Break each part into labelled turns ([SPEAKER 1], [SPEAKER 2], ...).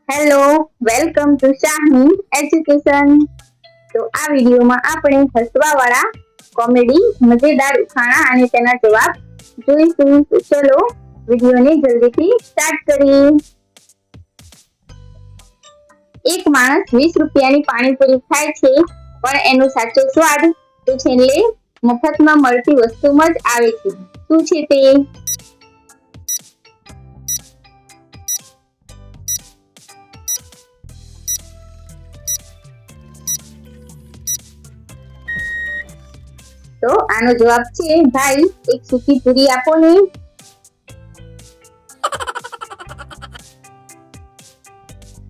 [SPEAKER 1] Hello, welcome to શાહની education. તો આ વિડીયોમાં આપણે હસવાવાળા કોમેડી મજેદાર ઉખાણા અને તેના જવાબ જોઈશું. તો ચલો વિડીયોને જલ્દીથી સ્ટાર્ટ કરીએ. એક માણસ 20 રૂપિયાની પાણીપુરી ખાય છે, પણ એનો સાચો સ્વાદ તો છેલ્લે મફતમાં મળતી વસ્તુમાં જ આવે છે. શું છે તે? તો આનો જવાબ છે, ભાઈ એક સૂકી પૂરી આપો ને.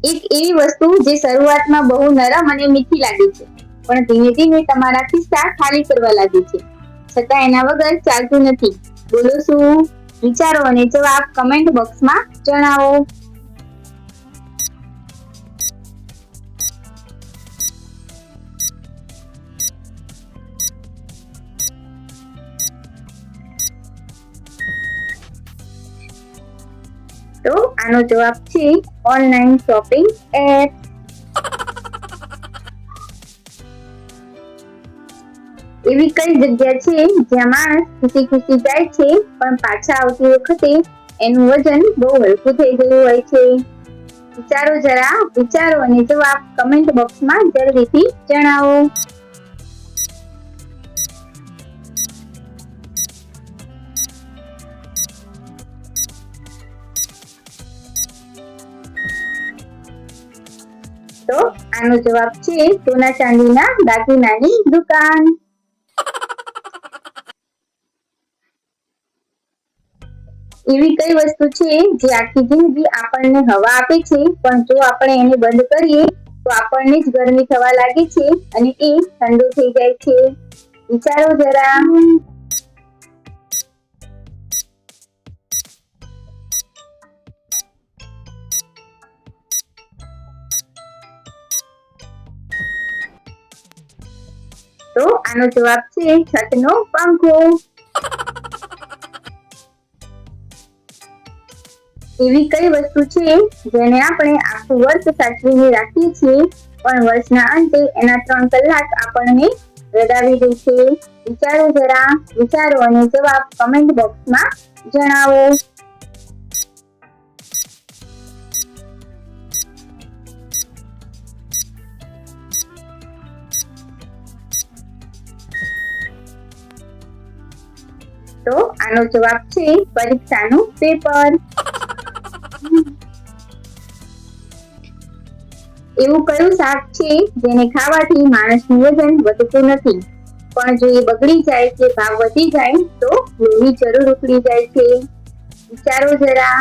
[SPEAKER 1] એક એવી વસ્તુ જે શરૂઆતમાં બહુ નરમ અને મીઠી લાગે છે, પણ ધીમે ધીમે તમારા ખિસ્સા ખાલી કરવા લાગે છે, છતાં એના વગર ચાલતું નથી. બોલો શું? વિચારો અને જવાબ કમેન્ટ બોક્સમાં જણાવો. તો આનો જવાબ છે ઓનલાઈન શોપિંગ એપ. એવી કઈ જગ્યા છે જ્યાં માણસ ખુશી ખુશી જાય છે, પણ પાછા આવતી વખતે એનું વજન બહુ હલકું થઈ ગયું હોય છે? વિચારો જરા, વિચારો અને જવાબ કમેન્ટ બોક્સમાં જલ્દીથી જણાવો. તો આનો જવાબ છે સોના ચાંદીના દાગીનાની દુકાન. એવી કઈ વસ્તુ છે જે આખી જિંદગી આપણને હવા આપે છે, પણ જો આપણે એને બંધ કરીએ તો આપણને જ ગરમી થવા લાગે છે અને એ ઠંડો થઈ જાય છે? વિચારો જરા. તો આનો જવાબ છે છતનો પંખો. એવી કઈ વસ્તુ છે જેને આપણે આખું વર્ષ સાચવીને રાખીએ છીએ, પણ વર્ષના અંતે એના 3 કલાક આપણને રડાવી દે છે? વિચારો જરા, વિચારો અને જવાબ કમેન્ટ બોક્સમાં જણાવો. તો આનો જવાબ છે પરીક્ષાનું પેપર. એવું કયું શાક છે જેને ખાવાથી માણસનું વજન વધતું નથી, પણ જો એ બગડી જાય કે ભાવ વધી જાય તો લોહી જરૂર ઉકળી જાય છે? વિચારો જરા.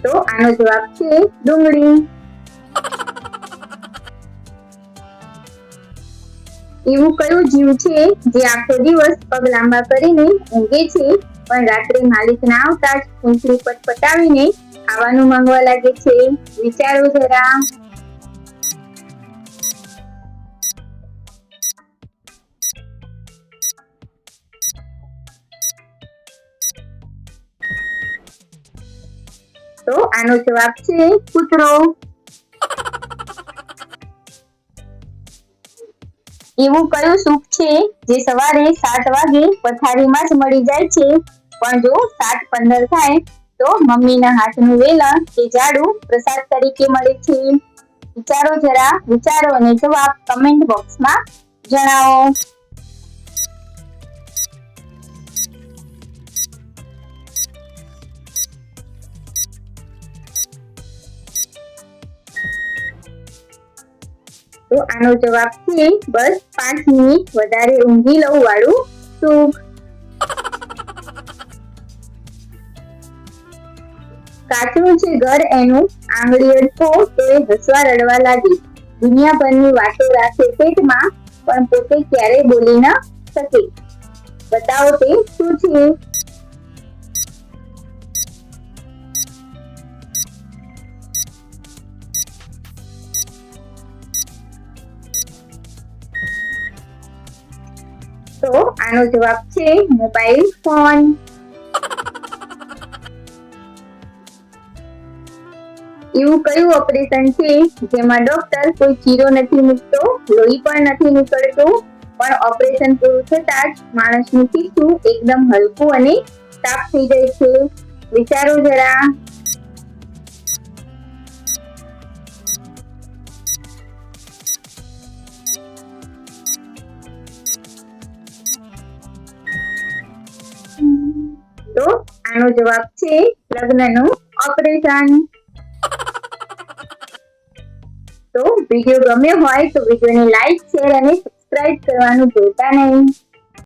[SPEAKER 1] તો આનો જવાબ છે ડુંગળી. એવું કયું જીવ છે જે આખો દિવસ પગ લાંબા કરીને ઊંઘે છે, પણ રાત્રે માલિક ના આવતા જ પૂંછડી પટપટાવીને ખાવાનું માંગવા લાગે છે? વિચારો જરા. તો આનો જવાબ છે કૂતરો. એવું કયું સુખ છે જે સવારે 7 વાગે પથારીમાં જ મળી જાય છે, પણ જો 7:15 થાય તો મમ્મીના હાથનું વેલણ કે ઝાડુ પ્રસાદ તરીકે મળે છે? વિચારો જરા, વિચારો અને જવાબ કમેન્ટ બોક્સમાં જણાવો. તો આનો જવાબ છે બસ 5 મિનિટ વધારે ઊંઘી લઉં વાળું સુખ. કાચનું છે ઘર એનું, આંગળી અડકો તો એ હસવા રડવા લાગે, દુનિયાભરની વાતો રાખે પેટમાં, પણ પોતે ક્યારેય બોલી ન શકે. બતાવો તે શું છે? તો આનો જવાબ છે મોબાઈલ ફોન. એવું કયું ઓપરેશન છે જેમાં ડોક્ટર કોઈ ચીરો નથી મૂકતો, લોહી પણ નથી નીકળતું, પણ ઓપરેશન પૂરું થતાં જ માણસનું ખીચું એકદમ હલકું અને સાફ થઈ જાય છે? વિચારો જરા. તો આનો જવાબ છે લગ્નનું ઓપરેશન. તો વિડીયો ગમ્યો હોય તો વિડીયોને લાઈક, શેર અને સબસ્ક્રાઇબ કરવાનું ભૂલતા નહીં.